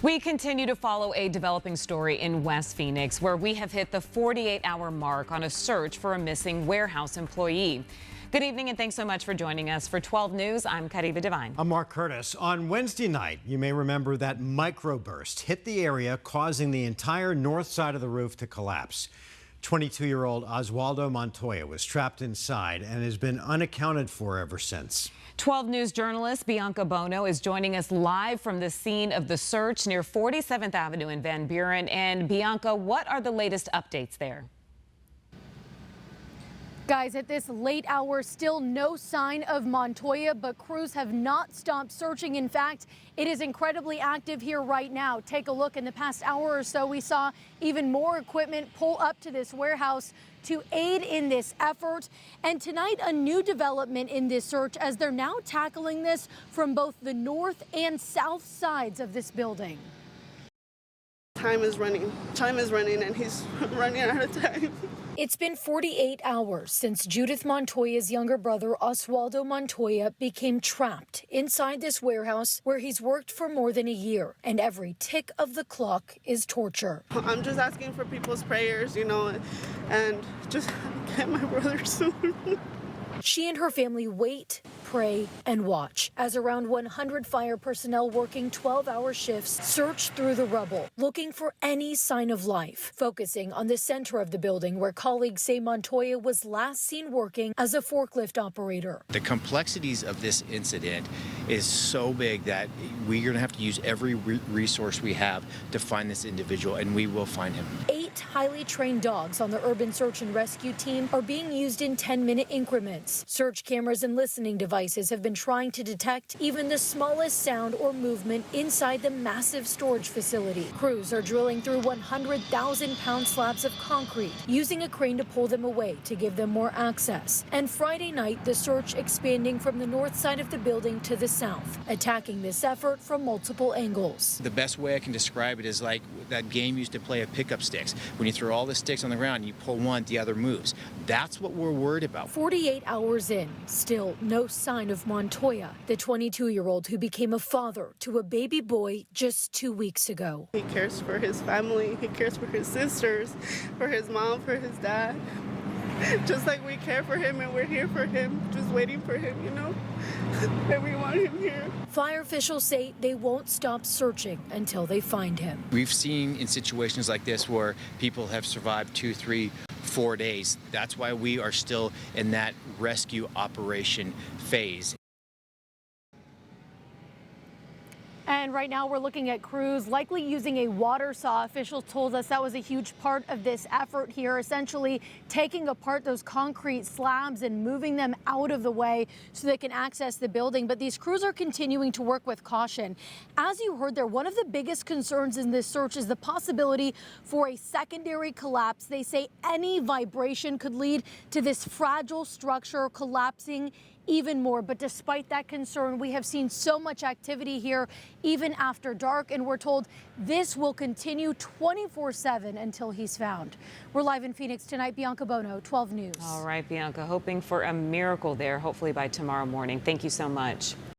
We continue to follow a developing story in West Phoenix, where we have hit the 48-hour mark on a search for a missing warehouse employee. Good evening and thanks so much for joining us. For 12 News, I'm Kariba Devine. I'm Mark Curtis. On Wednesday night, you may remember that microburst hit the area, causing the entire north side of the roof to collapse. 22-year-old Oswaldo Montoya was trapped inside and has been unaccounted for ever since. 12 News journalist Bianca Bono is joining us live from the scene of the search near 47th Avenue in Van Buren. And Bianca, what are the latest updates there? Guys, at this late hour, still no sign of Montoya, but crews have not stopped searching. In fact, it is incredibly active here right now. Take a look. In the past hour or so, we saw even more equipment pull up to this warehouse to aid in this effort. And tonight, a new development in this search as they're now tackling this from both the north and south sides of this building. Time is running, and he's running out of time. It's been 48 hours since Judith Montoya's younger brother, Oswaldo Montoya, became trapped inside this warehouse where he's worked for more than a year, and every tick of the clock is torture. I'm just asking for people's prayers, and just get my brother soon. She and her family wait, pray, and watch as around 100 fire personnel working 12-hour shifts search through the rubble, looking for any sign of life, focusing on the center of the building where colleagues say Montoya was last seen working as a forklift operator. The complexities of this incident is so big that we're going to have to use every resource we have to find this individual, and we will find him. 8 highly trained dogs on the urban search and rescue team are being used in 10-minute increments. Search cameras and listening devices have been trying to detect even the smallest sound or movement inside the massive storage facility. Crews are drilling through 100,000-pound slabs of concrete, using a crane to pull them away to give them more access. And Friday night, the search expanding from the north side of the building to the south, attacking this effort from multiple angles. The best way I can describe it is like that game used to play of pickup sticks. When you throw all the sticks on the ground, you pull one, the other moves. That's what we're worried about. 48 hours in, still no sign of Montoya, the 22-year-old who became a father to a baby boy just 2 weeks ago. He cares for his family, he cares for his sisters, for his mom, for his dad. Just like we care for him and we're here for him, just waiting for him, and we want him here. Fire officials say they won't stop searching until they find him. We've seen in situations like this where people have survived 2, 3, 4 days. That's why we are still in that rescue operation phase. And right now we're looking at crews likely using a water saw. Officials told us that was a huge part of this effort here, essentially taking apart those concrete slabs and moving them out of the way so they can access the building. But these crews are continuing to work with caution. As you heard there, one of the biggest concerns in this search is the possibility for a secondary collapse. They say any vibration could lead to this fragile structure collapsing even more. But despite that concern, we have seen so much activity here even after dark, and we're told this will continue 24/7 until he's found. We're live in Phoenix tonight. Bianca Bono, 12 News. All right, Bianca, hoping for a miracle there, hopefully by tomorrow morning. Thank you so much.